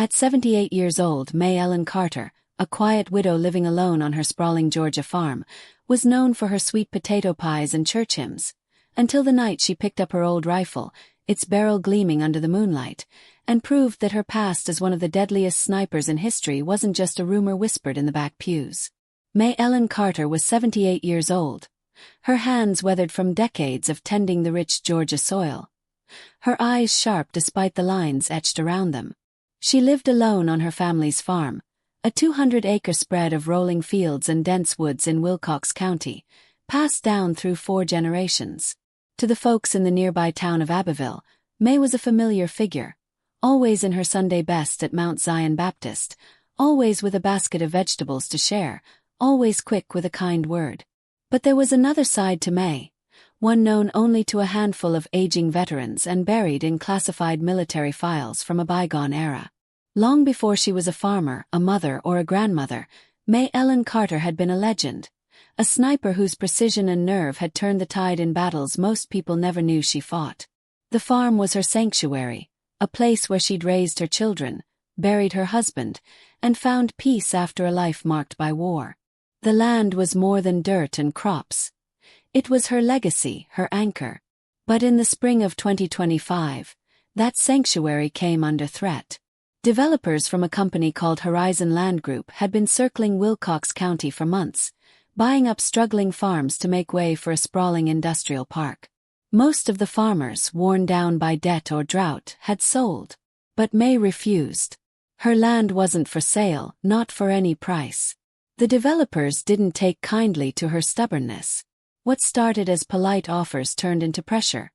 At 78 years old, May Ellen Carter, a quiet widow living alone on her sprawling Georgia farm, was known for her sweet potato pies and church hymns, until the night she picked up her old rifle, its barrel gleaming under the moonlight, and proved that her past as one of the deadliest snipers in history wasn't just a rumor whispered in the back pews. May Ellen Carter was 78 years old, her hands weathered from decades of tending the rich Georgia soil, her eyes sharp despite the lines etched around them. She lived alone on her family's farm, a 200-acre spread of rolling fields and dense woods in Wilcox County, passed down through 4 generations. To the folks in the nearby town of Abbeville, May was a familiar figure, always in her Sunday best at Mount Zion Baptist, always with a basket of vegetables to share, always quick with a kind word. But there was another side to May, one known only to a handful of aging veterans and buried in classified military files from a bygone era. Long before she was a farmer, a mother, or a grandmother, May Ellen Carter had been a legend, a sniper whose precision and nerve had turned the tide in battles most people never knew she fought. The farm was her sanctuary, a place where she'd raised her children, buried her husband, and found peace after a life marked by war. The land was more than dirt and crops. It was her legacy, her anchor. But in the spring of 2025, that sanctuary came under threat. Developers from a company called Horizon Land Group had been circling Wilcox County for months, buying up struggling farms to make way for a sprawling industrial park. Most of the farmers, worn down by debt or drought, had sold. But May refused. Her land wasn't for sale, not for any price. The developers didn't take kindly to her stubbornness. What started as polite offers turned into pressure.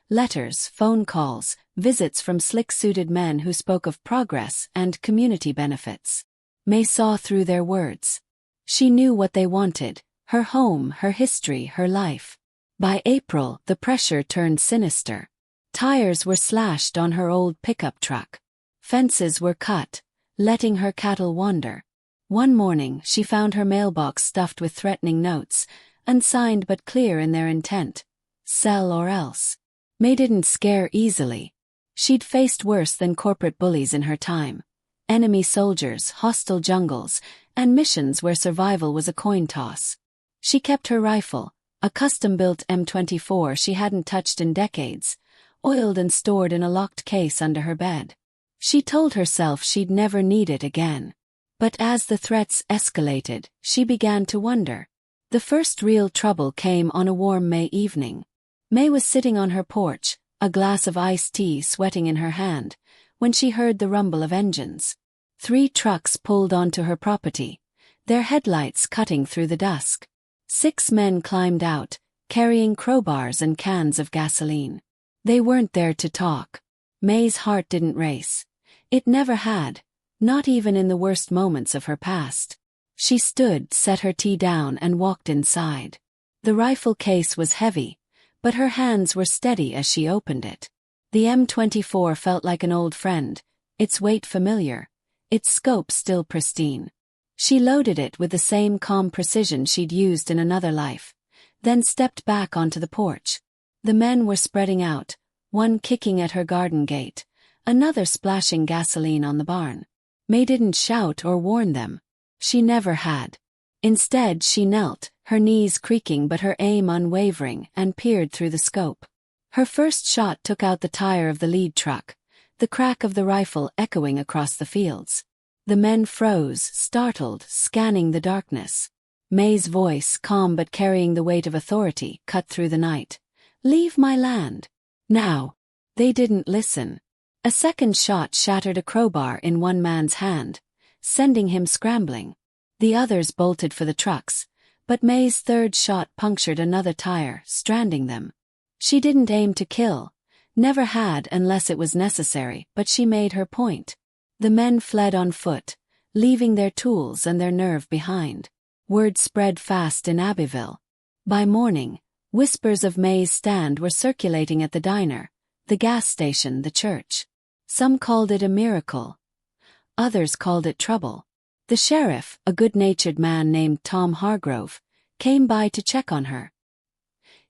Letters, phone calls, visits from slick-suited men who spoke of progress and community benefits. May saw through their words. She knew what they wanted: her home, her history, her life. By April, the pressure turned sinister. Tires were slashed on her old pickup truck. Fences were cut, letting her cattle wander. One morning, she found her mailbox stuffed with threatening notes, unsigned but clear in their intent: sell or else. May didn't scare easily. She'd faced worse than corporate bullies in her time. Enemy soldiers, hostile jungles, and missions where survival was a coin toss. She kept her rifle, a custom-built M24 she hadn't touched in decades, oiled and stored in a locked case under her bed. She told herself she'd never need it again. But as the threats escalated, she began to wonder. The first real trouble came on a warm May evening. May was sitting on her porch, a glass of iced tea sweating in her hand, when she heard the rumble of engines. 3 trucks pulled onto her property, their headlights cutting through the dusk. 6 men climbed out, carrying crowbars and cans of gasoline. They weren't there to talk. May's heart didn't race. It never had, not even in the worst moments of her past. She stood, set her tea down, and walked inside. The rifle case was heavy, but her hands were steady as she opened it. The M24 felt like an old friend, its weight familiar, its scope still pristine. She loaded it with the same calm precision she'd used in another life, then stepped back onto the porch. The men were spreading out, one kicking at her garden gate, another splashing gasoline on the barn. May didn't shout or warn them. She never had. Instead, she knelt, her knees creaking but her aim unwavering, and peered through the scope. Her first shot took out the tire of the lead truck, the crack of the rifle echoing across the fields. The men froze, startled, scanning the darkness. May's voice, calm but carrying the weight of authority, cut through the night. "Leave my land. Now." They didn't listen. A second shot shattered a crowbar in one man's hand, sending him scrambling. The others bolted for the trucks, but May's third shot punctured another tire, stranding them. She didn't aim to kill, never had unless it was necessary, but she made her point. The men fled on foot, leaving their tools and their nerve behind. Word spread fast in Abbeville. By morning, whispers of May's stand were circulating at the diner, the gas station, the church. Some called it a miracle. Others called it trouble. The sheriff, a good-natured man named Tom Hargrove, came by to check on her.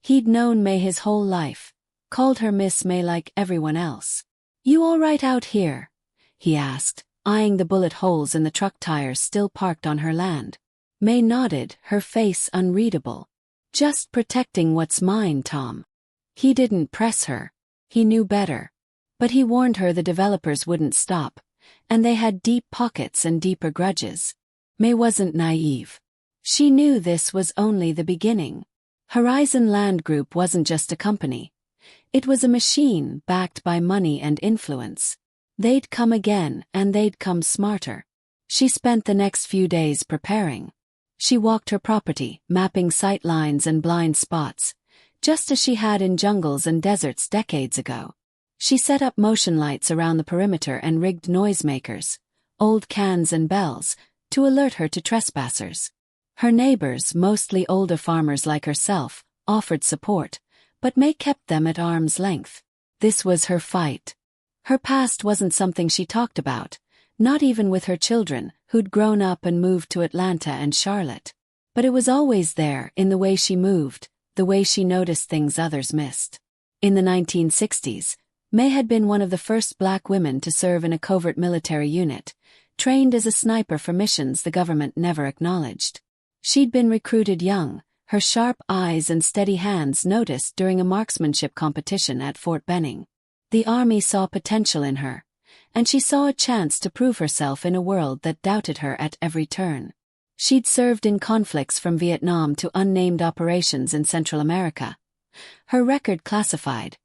He'd known May his whole life, called her Miss May like everyone else. "You all right out here?" he asked, eyeing the bullet holes in the truck tires still parked on her land. May nodded, her face unreadable. Just protecting what's mine, Tom. He didn't press her. He knew better. But he warned her the developers wouldn't stop, and they had deep pockets and deeper grudges. May wasn't naive. She knew this was only the beginning. Horizon Land Group wasn't just a company. It was a machine backed by money and influence. They'd come again, and they'd come smarter. She spent the next few days preparing. She walked her property, mapping sight lines and blind spots, just as she had in jungles and deserts decades ago. She set up motion lights around the perimeter and rigged noisemakers, old cans and bells, to alert her to trespassers. Her neighbors, mostly older farmers like herself, offered support, but May kept them at arm's length. This was her fight. Her past wasn't something she talked about, not even with her children, who'd grown up and moved to Atlanta and Charlotte. But it was always there, in the way she moved, the way she noticed things others missed. In the 1960s, May had been one of the first black women to serve in a covert military unit, trained as a sniper for missions the government never acknowledged. She'd been recruited young, her sharp eyes and steady hands noticed during a marksmanship competition at Fort Benning. The Army saw potential in her, and she saw a chance to prove herself in a world that doubted her at every turn. She'd served in conflicts from Vietnam to unnamed operations in Central America. Her record classified,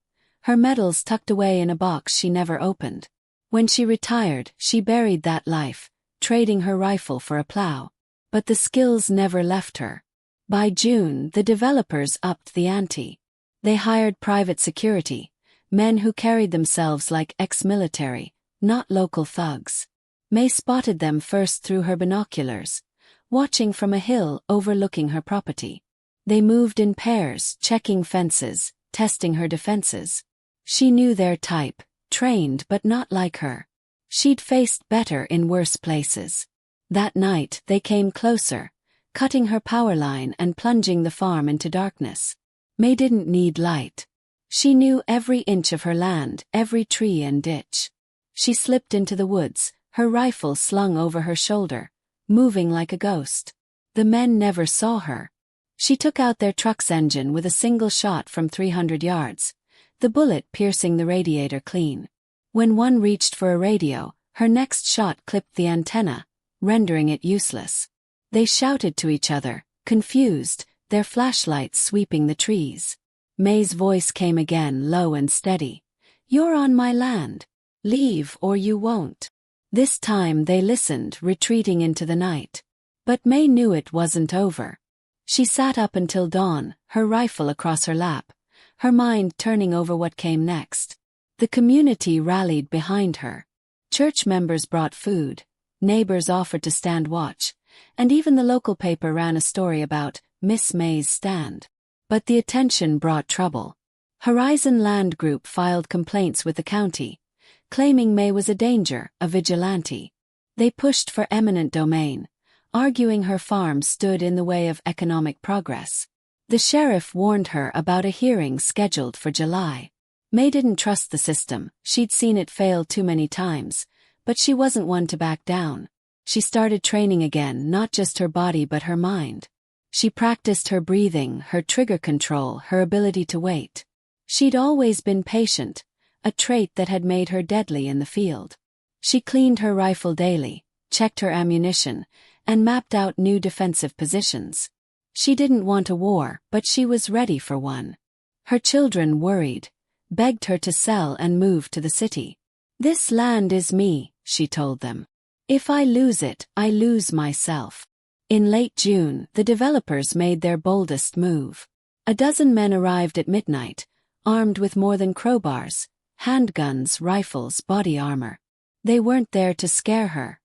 her medals tucked away in a box she never opened. When she retired, she buried that life, trading her rifle for a plow. But the skills never left her. By June, the developers upped the ante. They hired private security, men who carried themselves like ex-military, not local thugs. May spotted them first through her binoculars, watching from a hill overlooking her property. They moved in pairs, checking fences, testing her defenses. She knew their type, trained but not like her. She'd faced better in worse places. That night, they came closer, cutting her power line and plunging the farm into darkness. May didn't need light. She knew every inch of her land, every tree and ditch. She slipped into the woods, her rifle slung over her shoulder, moving like a ghost. The men never saw her. She took out their truck's engine with a single shot from 300 yards, the bullet piercing the radiator clean. When one reached for a radio, her next shot clipped the antenna, rendering it useless. They shouted to each other, confused, their flashlights sweeping the trees. May's voice came again, low and steady. "You're on my land. Leave or you won't." This time they listened, retreating into the night. But May knew it wasn't over. She sat up until dawn, her rifle across her lap, her mind turning over what came next. The community rallied behind her. Church members brought food, neighbors offered to stand watch, and even the local paper ran a story about Miss May's stand. But the attention brought trouble. Horizon Land Group filed complaints with the county, claiming May was a danger, a vigilante. They pushed for eminent domain, arguing her farm stood in the way of economic progress. The sheriff warned her about a hearing scheduled for July. May didn't trust the system, she'd seen it fail too many times, but she wasn't one to back down. She started training again, not just her body but her mind. She practiced her breathing, her trigger control, her ability to wait. She'd always been patient, a trait that had made her deadly in the field. She cleaned her rifle daily, checked her ammunition, and mapped out new defensive positions. She didn't want a war, but she was ready for one. Her children worried, begged her to sell and move to the city. "This land is me," she told them. "If I lose it, I lose myself." In late June, the developers made their boldest move. A dozen men arrived at midnight, armed with more than crowbars, handguns, rifles, body armor. They weren't there to scare her.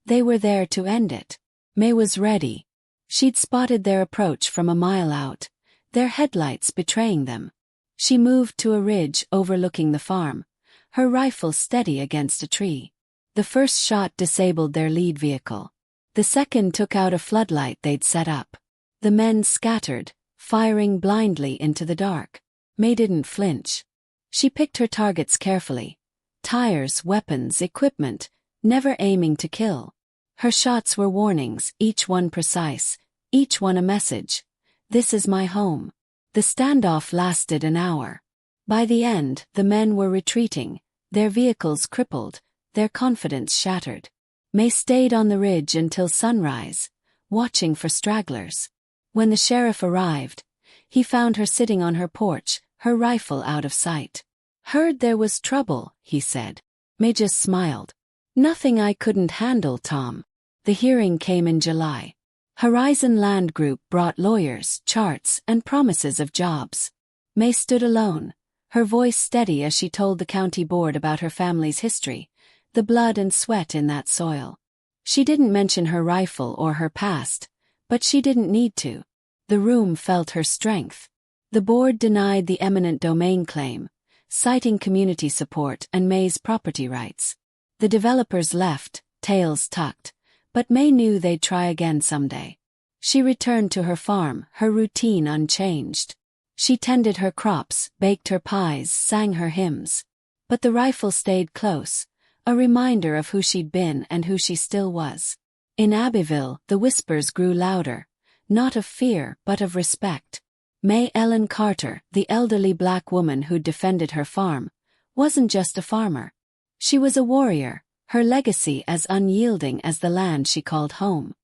They were there to end it. May was ready. She'd spotted their approach from a mile out, their headlights betraying them. She moved to a ridge overlooking the farm, her rifle steady against a tree. The first shot disabled their lead vehicle. The second took out a floodlight they'd set up. The men scattered, firing blindly into the dark. May didn't flinch. She picked her targets carefully. Tires, weapons, equipment, never aiming to kill. Her shots were warnings, each one precise, each one a message. This is my home. The standoff lasted an hour. By the end, the men were retreating, their vehicles crippled, their confidence shattered. May stayed on the ridge until sunrise, watching for stragglers. When the sheriff arrived, he found her sitting on her porch, her rifle out of sight. "Heard there was trouble," he said. May just smiled. "Nothing I couldn't handle, Tom." The hearing came in July. Horizon Land Group brought lawyers, charts, and promises of jobs. May stood alone, her voice steady as she told the county board about her family's history, the blood and sweat in that soil. She didn't mention her rifle or her past, but she didn't need to. The room felt her strength. The board denied the eminent domain claim, citing community support and May's property rights. The developers left, tails tucked, but May knew they'd try again someday. She returned to her farm, her routine unchanged. She tended her crops, baked her pies, sang her hymns. But the rifle stayed close, a reminder of who she'd been and who she still was. In Abbeville, the whispers grew louder, not of fear but of respect. May Ellen Carter, the elderly black woman who'd defended her farm, wasn't just a farmer. She was a warrior, her legacy as unyielding as the land she called home.